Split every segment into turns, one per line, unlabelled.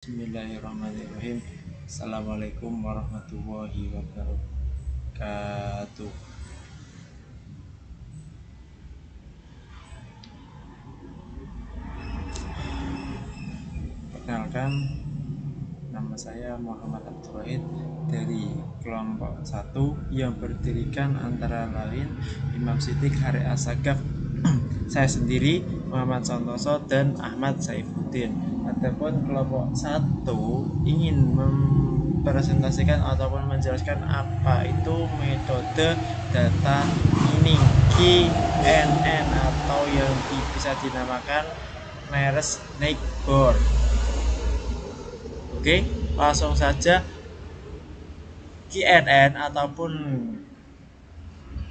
Bismillahirrahmanirrahim. Assalamualaikum warahmatullahi wabarakatuh. Perkenalkan, nama saya Muhammad Abdul Wahid dari kelompok 1 yang berdirikan antara lain Imam Siddiq, Hari Asagaf, saya sendiri Muhammad Santoso dan Ahmad Saifuddin. Adapun kelompok 1 ingin mempresentasikan ataupun menjelaskan apa itu metode data mining KNN atau yang bisa dinamakan Nearest Neighbor. Oke, langsung saja. KNN ataupun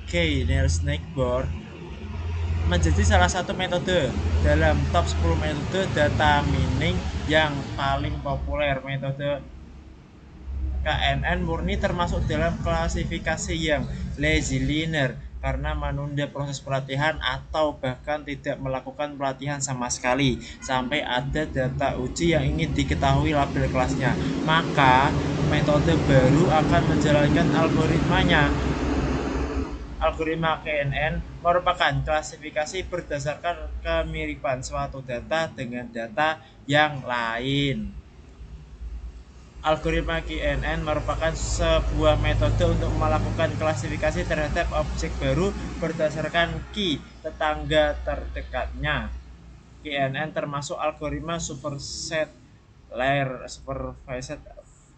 K Nearest Neighbor menjadi salah satu metode dalam top 10 metode data mining yang paling populer. Metode KNN murni termasuk dalam klasifikasi yang lazy linear karena menunda proses pelatihan atau bahkan tidak melakukan pelatihan sama sekali sampai ada data uji yang ingin diketahui label kelasnya. Maka metode baru akan menjalankan algoritmanya. Algoritma KNN merupakan klasifikasi berdasarkan kemiripan suatu data dengan data yang lain. Algoritma KNN merupakan sebuah metode untuk melakukan klasifikasi terhadap objek baru berdasarkan key tetangga terdekatnya. KNN termasuk algoritma supervised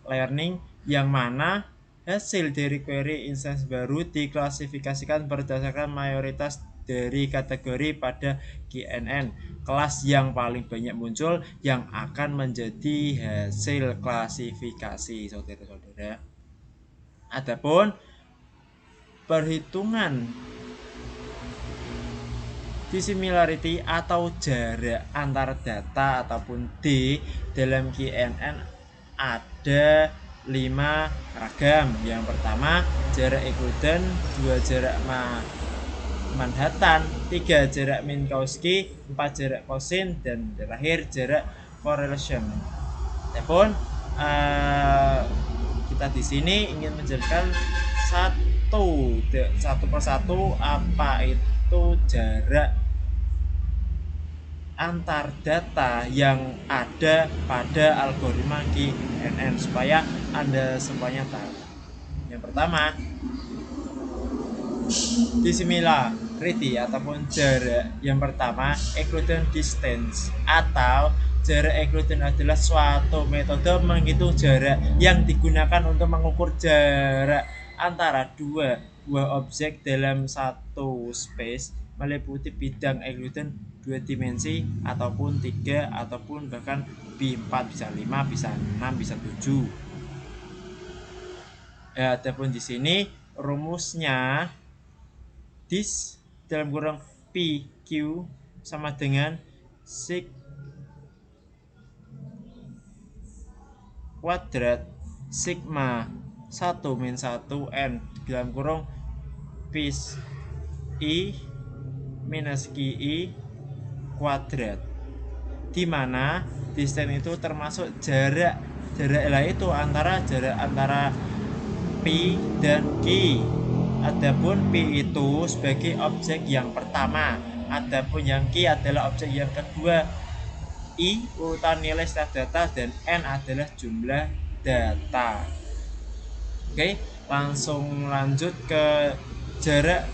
learning yang mana hasil dari query instance baru diklasifikasikan berdasarkan mayoritas dari kategori pada KNN kelas yang paling banyak muncul yang akan menjadi hasil klasifikasi, saudara-saudara. Adapun perhitungan dissimilarity atau jarak antar data ataupun D dalam KNN ada 5 ragam. Yang pertama jarak Euclidean, 2 jarak Manhattan, 3 jarak Minkowski, 4 jarak Cosin, dan terakhir jarak correlation. Adapun kita di sini ingin menjelaskan satu persatu apa itu jarak antar data yang ada pada algoritma KNN supaya Anda semuanya tahu. Yang pertama, dissimilarity ataupun jarak. Yang pertama, Euclidean distance atau jarak Euclidean adalah suatu metode menghitung jarak yang digunakan untuk mengukur jarak antara dua buah objek dalam satu space meliputi bidang Euclidean 2 dimensi ataupun 3 ataupun bahkan B4, bisa 5, bisa 6, bisa 7. Adapun di sini rumusnya dis dalam kurung PQ sama dengan sig kuadrat sigma 1 min 1 n dalam kurung pis I minus QI kuadrat, di mana distance itu termasuk jarak lah itu jarak antara P dan Q. Adapun P itu sebagai objek yang pertama, adapun yang Q adalah objek yang kedua. I urutan nilai setiap data dan N adalah jumlah data. Oke, langsung lanjut ke jarak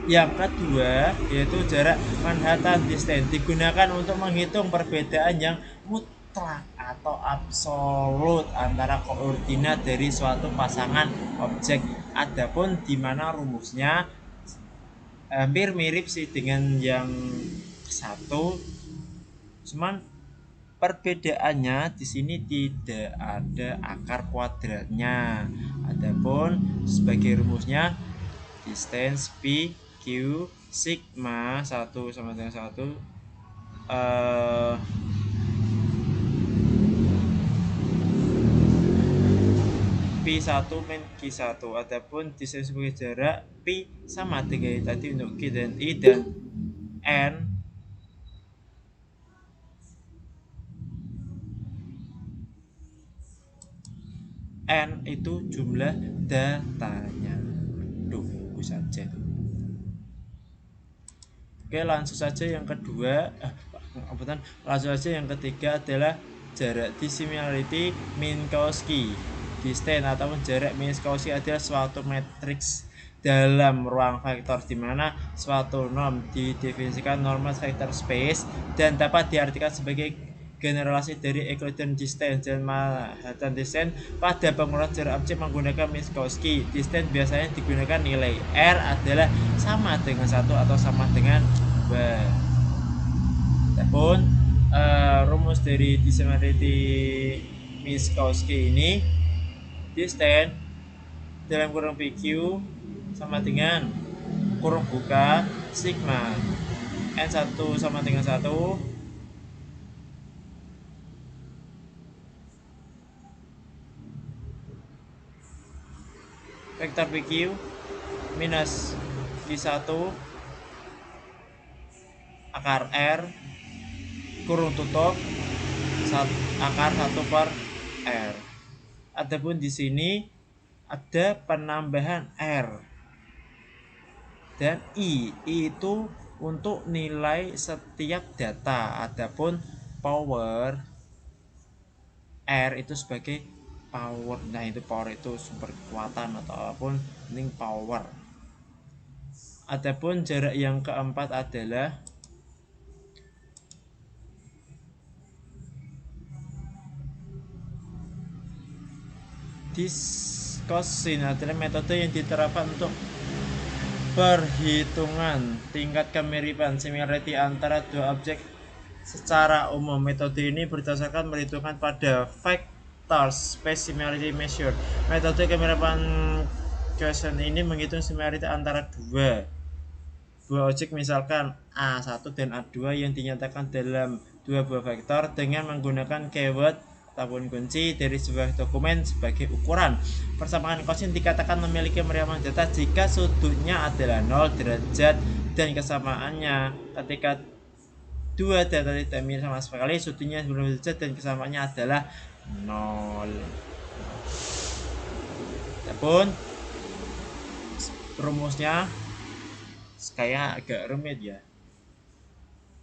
yang kedua, yaitu jarak Manhattan distance, digunakan untuk menghitung perbedaan yang mutlak atau absolut antara koordinat dari suatu pasangan objek. Adapun di mana rumusnya hampir mirip sih dengan yang satu, cuman perbedaannya di sini tidak ada akar kuadratnya. Adapun sebagai rumusnya distance P Q sigma 1 sama dengan 1 P1 min Q1. Adapun distance sebagai jarak P sama dengan tadi untuk Q dan I, dan N N itu jumlah datanya. Tunggu saja. Oke, langsung saja yang kedua, langsung saja yang ketiga adalah jarak dissimilarity Minkowski distance ataupun jarak Minkowski adalah suatu matriks dalam ruang vektor di mana suatu norm didefinisikan normal vector space dan dapat diartikan sebagai generalisasi dari Euclidean distance dan Manhattan distance. Pada pengukuran jarak objek menggunakan Minkowski distance biasanya digunakan nilai R adalah sama dengan 1 atau sama dengan 2. Adapun rumus dari dissimilarity Minkowski ini, distance dalam kurung PQ sama dengan kurung buka sigma N1 sama dengan 1 vektor PQ minus I1 akar R kurung tutup akar 1 per R. Adapun di sini ada penambahan R dan I itu untuk nilai setiap data. Adapun power R itu sebagai power. Nah, itu power itu sumber kekuatan ataupun ini power. Adapun jarak yang keempat adalah Discussion adalah metode yang diterapkan untuk perhitungan tingkat kemiripan similarity antara dua objek secara umum. Metode ini berdasarkan perhitungan pada vector space similarity measure. Metode kemiripan question ini menghitung similarity antara dua objek, misalkan A1 dan A2 yang dinyatakan dalam dua buah vektor dengan menggunakan keyword ataupun kunci dari sebuah dokumen sebagai ukuran. Persamaan kosin dikatakan memiliki kemiripan data jika sudutnya adalah 0 derajat dan kesamaannya ketika dua data tidak mirip sama sekali, sudutnya 90 derajat dan kesamaannya adalah 0. Adapun rumusnya kayak agak rumit ya.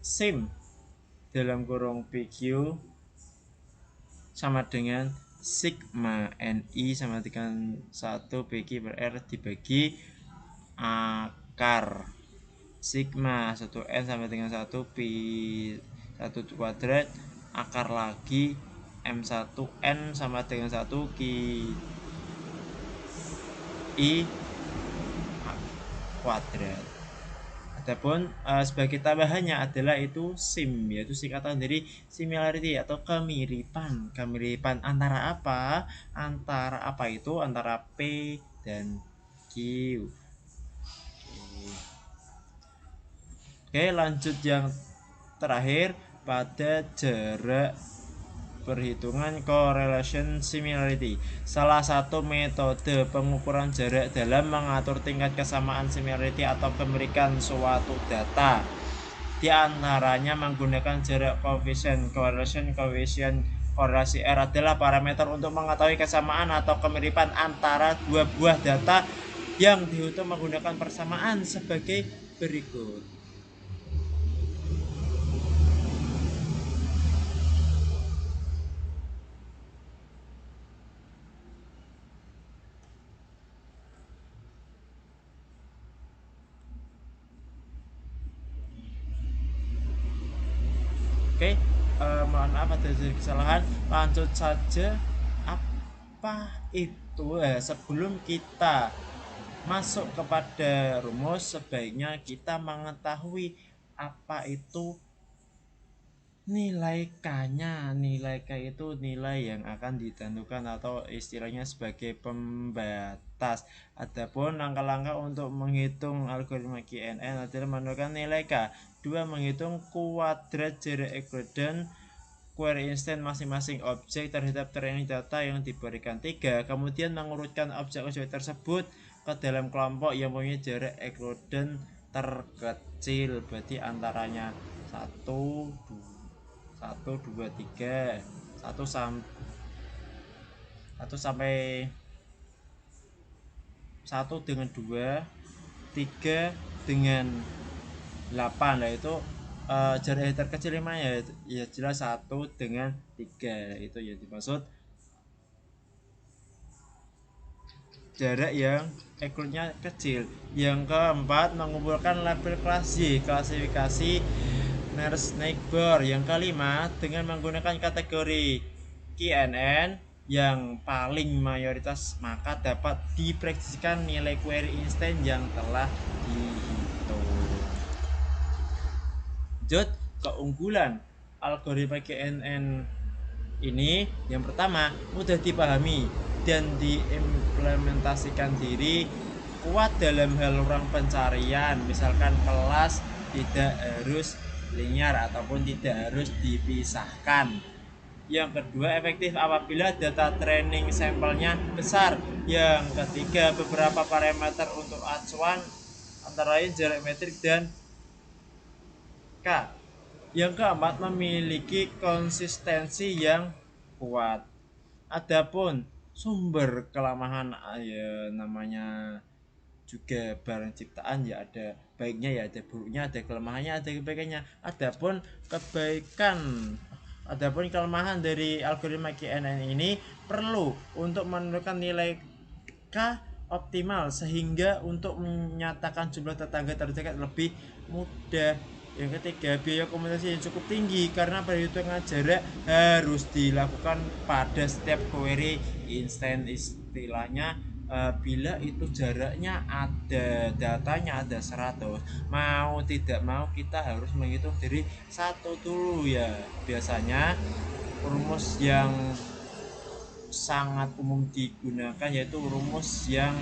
Sim dalam kurung PQ sama dengan sigma NI sama dengan 1 PQ per R dibagi akar sigma 1N sama dengan 1 pi 1 kuadrat akar lagi M1N sama dengan 1 ki I kuadrat. Adapun sebagai tambahannya adalah itu sim, yaitu singkatan dari similarity atau kemiripan. Kemiripan antara apa? Antara apa itu? Antara P dan Q. Oke, lanjut yang terakhir pada jarak perhitungan correlation similarity. Salah satu metode pengukuran jarak dalam mengatur tingkat kesamaan similarity atau kemiripan suatu data. Di antaranya menggunakan jarak koefisien correlation coefficient korelasi R adalah parameter untuk mengetahui kesamaan atau kemiripan antara dua buah data yang dihitung menggunakan persamaan sebagai berikut. Oke, mohon maaf ada kesalahan. Lanjut saja. Apa itu? Sebelum kita masuk kepada rumus, sebaiknya kita mengetahui apa itu nilai K-nya. Nilai K itu nilai yang akan ditentukan atau istilahnya sebagai pembatas. Adapun langkah-langkah untuk menghitung algoritma KNN adalah menentukan nilai K. 2. Menghitung kuadrat jarak Euclidean query instant masing-masing objek terhadap training data yang diberikan. 3. Kemudian mengurutkan objek-objek tersebut ke dalam kelompok yang mempunyai jarak Euclidean terkecil, berarti antaranya 1, 2, 3, 1 1 sampai 1 dengan 2, 3 dengan 8. Nah itu jarak yang terkecil 5 ya jelas 1 dengan 3. Itu ya dimaksud jarak yang eklutnya kecil. Yang keempat, mengumpulkan label kelas Y, klasifikasi nearest neighbor. Yang kelima, dengan menggunakan kategori KNN yang paling mayoritas, maka dapat diprediksikan nilai query instan yang telah dihitung. Lanjut, keunggulan algoritma KNN ini yang pertama, mudah dipahami dan diimplementasikan diri, kuat dalam hal ruang pencarian, misalkan kelas tidak harus linear ataupun tidak harus dipisahkan. Yang kedua, efektif apabila data training sampelnya besar. Yang ketiga, beberapa parameter untuk acuan antara lain jarak metrik dan K. Yang keempat, memiliki konsistensi yang kuat. Adapun sumber kelemahan ya namanya juga barang ciptaan, ya ada baiknya ya ada buruknya, ada kelemahannya ada kebaikannya. Adapun kelemahan dari algoritma KNN ini perlu untuk menentukan nilai K optimal sehingga untuk menyatakan jumlah tetangga terdekat lebih mudah. Yang ketiga, biaya komunikasi yang cukup tinggi karena perhitungan jarak harus dilakukan pada setiap query instan. Istilahnya bila itu jaraknya ada, datanya ada 100, mau tidak mau kita harus menghitung dari 1 dulu ya. Biasanya rumus yang sangat umum digunakan yaitu rumus yang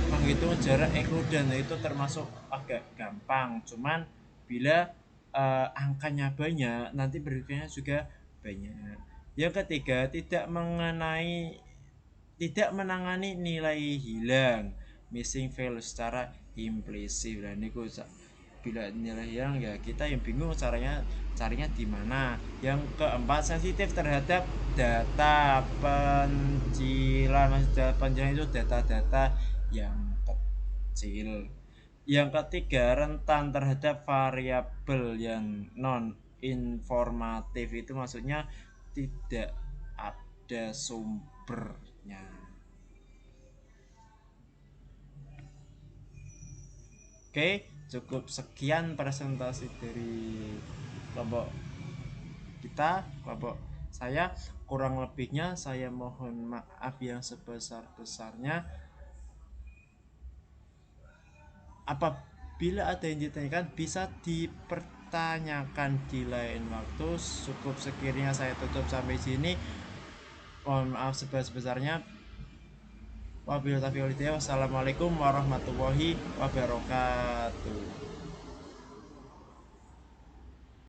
menghitung jarak ekludan, itu termasuk agak gampang, cuman bila angkanya banyak nanti berikutnya juga banyak. Yang ketiga, tidak menangani nilai hilang, missing value secara implisit. Dan ini bila nilai hilang ya kita yang bingung carinya di mana. Yang keempat, sensitif terhadap data pencilan. Pencilan itu data-data yang kecil. Yang ketiga, rentan terhadap variabel yang non informatif, itu maksudnya tidak ada sumbernya. Oke, cukup sekian presentasi dari kelompok saya. Kurang lebihnya saya mohon maaf yang sebesar-besarnya. Apabila ada yang ditanyakan bisa dipertanyakan di lain waktu. Cukup sekiranya saya tutup sampai sini. Mohon maaf sebesar-besarnya. Wassalamualaikum warahmatullahi wabarakatuh.